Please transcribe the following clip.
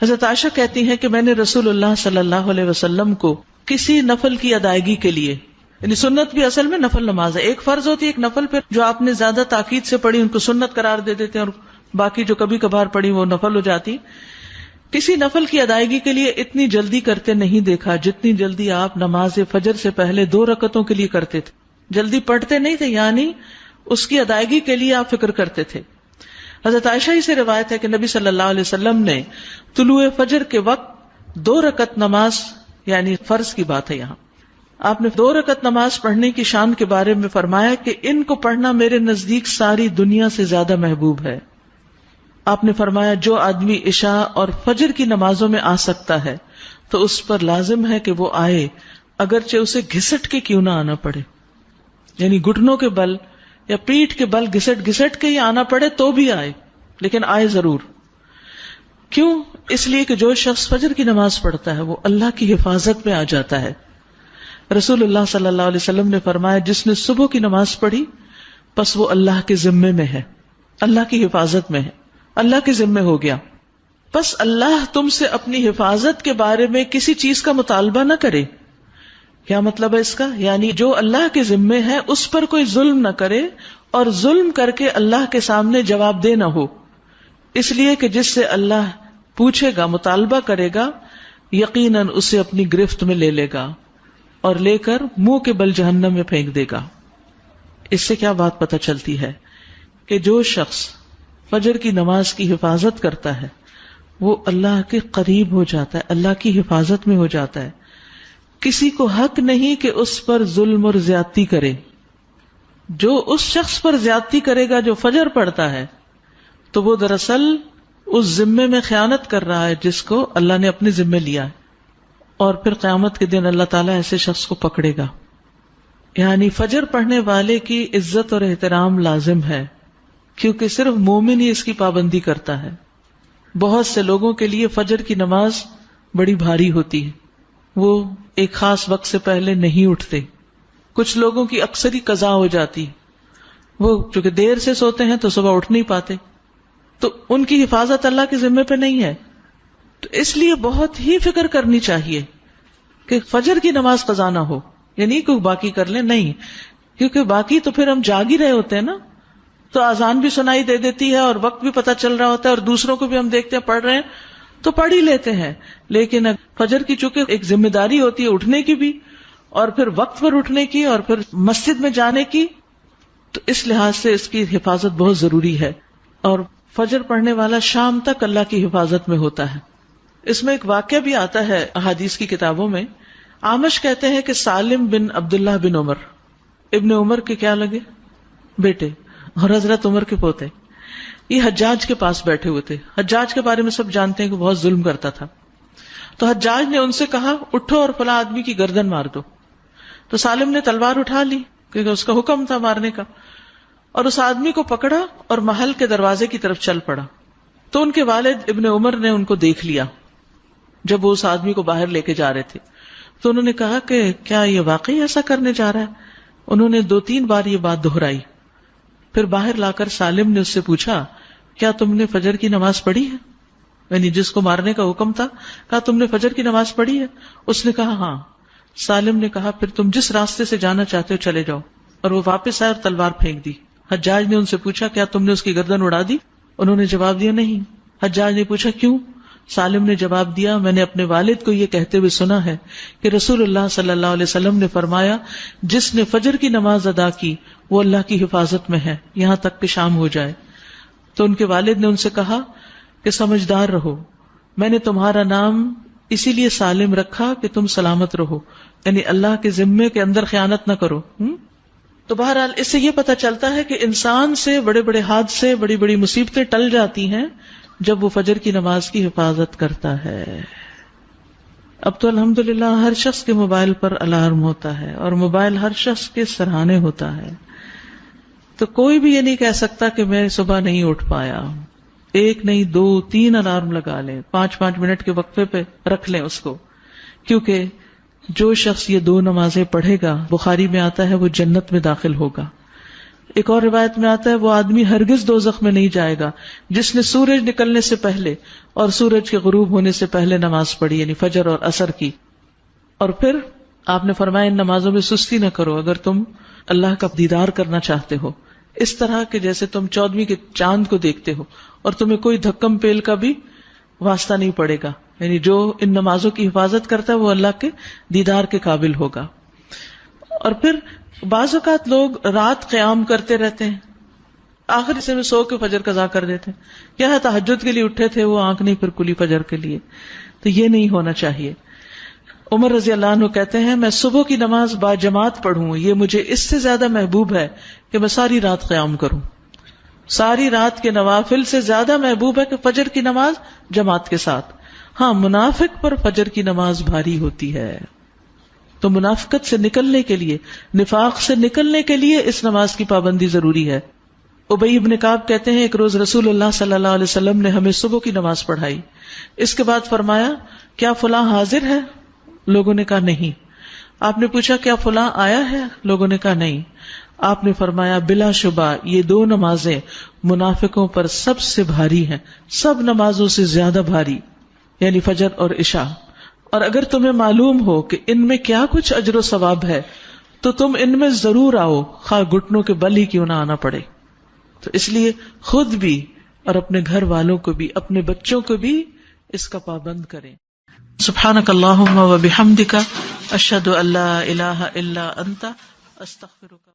حضرت عائشہ کہتی ہیں کہ میں نے رسول اللہ صلی اللہ علیہ وسلم کو کسی نفل کی ادائیگی کے لیے، یعنی سنت بھی اصل میں نفل نماز ہے، ایک فرض ہوتی ہے ایک نفل، پھر جو آپ نے زیادہ تاکید سے پڑھی ان کو سنت قرار دے دیتے ہیں اور باقی جو کبھی کبھار پڑھی وہ نفل ہو جاتی. کسی نفل کی ادائیگی کے لیے اتنی جلدی کرتے نہیں دیکھا جتنی جلدی آپ نماز فجر سے پہلے 2 رکعتوں کے لیے کرتے تھے. جلدی پڑھتے نہیں تھے، یعنی اس کی ادائیگی کے لیے آپ فکر کرتے تھے. حضرت عائشہ ہی سے روایت ہے کہ نبی صلی اللہ علیہ وسلم نے طلوع فجر کے وقت 2 رکعت نماز، یعنی فرض کی بات ہے یہاں، آپ نے 2 رکعت نماز پڑھنے کی شان کے بارے میں فرمایا کہ ان کو پڑھنا میرے نزدیک ساری دنیا سے زیادہ محبوب ہے. آپ نے فرمایا جو آدمی عشاء اور فجر کی نمازوں میں آ سکتا ہے تو اس پر لازم ہے کہ وہ آئے، اگرچہ اسے گھسٹ کے کیوں نہ آنا پڑے، یعنی گھٹنوں کے بل یا پیٹھ کے بل گھسٹ گھسٹ کے ہی آنا پڑے تو بھی آئے، لیکن آئے ضرور. کیوں؟ اس لیے کہ جو شخص فجر کی نماز پڑھتا ہے وہ اللہ کی حفاظت میں آ جاتا ہے. رسول اللہ صلی اللہ علیہ وسلم نے فرمایا جس نے صبح کی نماز پڑھی پس وہ اللہ کے ذمے میں ہے، اللہ کی حفاظت میں ہے، اللہ کے ذمے ہو گیا. بس اللہ تم سے اپنی حفاظت کے بارے میں کسی چیز کا مطالبہ نہ کرے. کیا مطلب ہے اس کا؟ یعنی جو اللہ کے ذمے ہے اس پر کوئی ظلم نہ کرے اور ظلم کر کے اللہ کے سامنے جواب دے نہ ہو، اس لیے کہ جس سے اللہ پوچھے گا، مطالبہ کرے گا، یقیناً اسے اپنی گرفت میں لے لے گا اور لے کر منہ کے بل جہنم میں پھینک دے گا. اس سے کیا بات پتہ چلتی ہے کہ جو شخص فجر کی نماز کی حفاظت کرتا ہے وہ اللہ کے قریب ہو جاتا ہے، اللہ کی حفاظت میں ہو جاتا ہے. کسی کو حق نہیں کہ اس پر ظلم اور زیادتی کرے. جو اس شخص پر زیادتی کرے گا جو فجر پڑھتا ہے تو وہ دراصل اس ذمے میں خیانت کر رہا ہے جس کو اللہ نے اپنے ذمے لیا ہے، اور پھر قیامت کے دن اللہ تعالیٰ ایسے شخص کو پکڑے گا. یعنی فجر پڑھنے والے کی عزت اور احترام لازم ہے، کیونکہ صرف مومن ہی اس کی پابندی کرتا ہے. بہت سے لوگوں کے لیے فجر کی نماز بڑی بھاری ہوتی ہے، وہ ایک خاص وقت سے پہلے نہیں اٹھتے. کچھ لوگوں کی اکثری قضا ہو جاتی، وہ چونکہ دیر سے سوتے ہیں تو صبح اٹھ نہیں پاتے، تو ان کی حفاظت اللہ کے ذمے پہ نہیں ہے. تو اس لیے بہت ہی فکر کرنی چاہیے کہ فجر کی نماز قضا نہ ہو، یعنی کوئی باقی کر لیں، نہیں، کیونکہ باقی تو پھر ہم جاگ ہی رہے ہوتے ہیں نا، تو اذان بھی سنائی دے دیتی ہے اور وقت بھی پتہ چل رہا ہوتا ہے اور دوسروں کو بھی ہم دیکھتے ہیں پڑھ رہے ہیں تو پڑھ ہی لیتے ہیں. لیکن فجر کی چونکہ ایک ذمہ داری ہوتی ہے اٹھنے کی بھی، اور پھر وقت پر اٹھنے کی، اور پھر مسجد میں جانے کی، تو اس لحاظ سے اس کی حفاظت بہت ضروری ہے. اور فجر پڑھنے والا شام تک اللہ کی حفاظت میں ہوتا ہے. اس میں ایک واقعہ بھی آتا ہے احادیث کی کتابوں میں. اعمش کہتے ہیں کہ سالم بن عبداللہ بن عمر، ابن عمر کے کیا لگے بیٹے اور حضرت عمر کے پوتے، یہ حجاج کے پاس بیٹھے ہوئے تھے. حجاج کے بارے میں سب جانتے ہیں کہ بہت ظلم کرتا تھا. تو حجاج نے ان سے کہا اٹھو اور فلاں آدمی کی گردن مار دو. تو سالم نے تلوار اٹھا لی کیونکہ اس کا حکم تھا مارنے کا، اور اس آدمی کو پکڑا اور محل کے دروازے کی طرف چل پڑا. تو ان کے والد ابن عمر نے ان کو دیکھ لیا جب وہ اس آدمی کو باہر لے کے جا رہے تھے. تو انہوں نے کہا کہ کیا یہ واقعی ایسا کرنے جا رہا ہے؟ انہوں نے 2-3 بار یہ بات دہرائی. پھر باہر لا کر سالم نے اس سے پوچھا کیا تم نے فجر کی نماز پڑھی ہے؟ یعنی جس کو مارنے کا حکم تھا، کہا تم نے فجر کی نماز پڑھی ہے؟ اس نے کہا ہاں. سالم نے کہا پھر تم جس راستے سے جانا چاہتے ہو چلے جاؤ، اور وہ واپس آئے اور تلوار پھینک دی. حجاج نے ان سے پوچھا کیا تم نے اس کی گردن اڑا دی؟ انہوں نے جواب دیا نہیں. حجاج نے پوچھا کیوں؟ سالم نے جواب دیا میں نے اپنے والد کو یہ کہتے ہوئے سنا ہے کہ رسول اللہ صلی اللہ علیہ وسلم نے فرمایا جس نے فجر کی نماز ادا کی وہ اللہ کی حفاظت میں ہے یہاں تک کہ شام ہو جائے. تو ان کے والد نے ان سے کہا کہ سمجھدار رہو، میں نے تمہارا نام اسی لیے سالم رکھا کہ تم سلامت رہو، یعنی اللہ کے ذمے کے اندر خیانت نہ کرو. تو بہرحال اس سے یہ پتہ چلتا ہے کہ انسان سے بڑے بڑے حادثے، بڑی بڑی مصیبتیں ٹل جاتی ہیں جب وہ فجر کی نماز کی حفاظت کرتا ہے. اب تو الحمدللہ ہر شخص کے موبائل پر الارم ہوتا ہے اور موبائل ہر شخص کے سرہانے ہوتا ہے، تو کوئی بھی یہ نہیں کہہ سکتا کہ میں صبح نہیں اٹھ پایا. 1 نہیں 2 3 الارم لگا لیں، 5 منٹ کے وقفے پہ رکھ لیں اس کو، کیونکہ جو شخص یہ 2 نمازیں پڑھے گا، بخاری میں آتا ہے، وہ جنت میں داخل ہوگا. ایک اور روایت میں آتا ہے وہ آدمی ہرگز دوزخ میں نہیں جائے گا جس نے سورج نکلنے سے پہلے اور سورج کے غروب ہونے سے پہلے نماز پڑھی، یعنی فجر اور عصر کی. اور پھر آپ نے فرمایا ان نمازوں میں سستی نہ کرو اگر تم اللہ کا دیدار کرنا چاہتے ہو، اس طرح کہ جیسے تم 14ویں کے چاند کو دیکھتے ہو اور تمہیں کوئی دھکم پیل کا بھی واسطہ نہیں پڑے گا. یعنی جو ان نمازوں کی حفاظت کرتا ہے وہ اللہ کے دیدار کے قابل ہوگا. اور پھر بعض اوقات لوگ رات قیام کرتے رہتے ہیں، آخر حصے میں سو کے فجر قضا کر دیتے ہیں. کیا ہے تہجد کے لیے اٹھے تھے وہ آنکھ نہیں پھر کلی فجر کے لیے. تو یہ نہیں ہونا چاہیے. عمر رضی اللہ عنہ کہتے ہیں میں صبح کی نماز با جماعت پڑھوں یہ مجھے اس سے زیادہ محبوب ہے کہ میں ساری رات قیام کروں. ساری رات کے نوافل سے زیادہ محبوب ہے کہ فجر کی نماز جماعت کے ساتھ. ہاں منافق پر فجر کی نماز بھاری ہوتی ہے، تو منافقت سے نکلنے کے لیے، نفاق سے نکلنے کے لیے اس نماز کی پابندی ضروری ہے. ابی بن کعب کہتے ہیں ایک روز رسول اللہ صلی اللہ علیہ وسلم نے ہمیں صبح کی نماز پڑھائی. اس کے بعد فرمایا کیا فلاں حاضر ہے؟ لوگوں نے کہا نہیں. آپ نے پوچھا کیا فلاں آیا ہے؟ لوگوں نے کہا نہیں. آپ نے فرمایا بلا شبہ یہ دو نمازیں منافقوں پر سب سے بھاری ہیں، سب نمازوں سے زیادہ بھاری، یعنی فجر اور عشاء. اور اگر تمہیں معلوم ہو کہ ان میں کیا کچھ اجر و ثواب ہے تو تم ان میں ضرور آؤ، خواہ گھٹنوں کے بل ہی کیوں نہ آنا پڑے. تو اس لیے خود بھی اور اپنے گھر والوں کو بھی، اپنے بچوں کو بھی اس کا پابند کریں. سبحانک اللہم و بحمدک اشہد ان لا الہ الا انت استغفرک.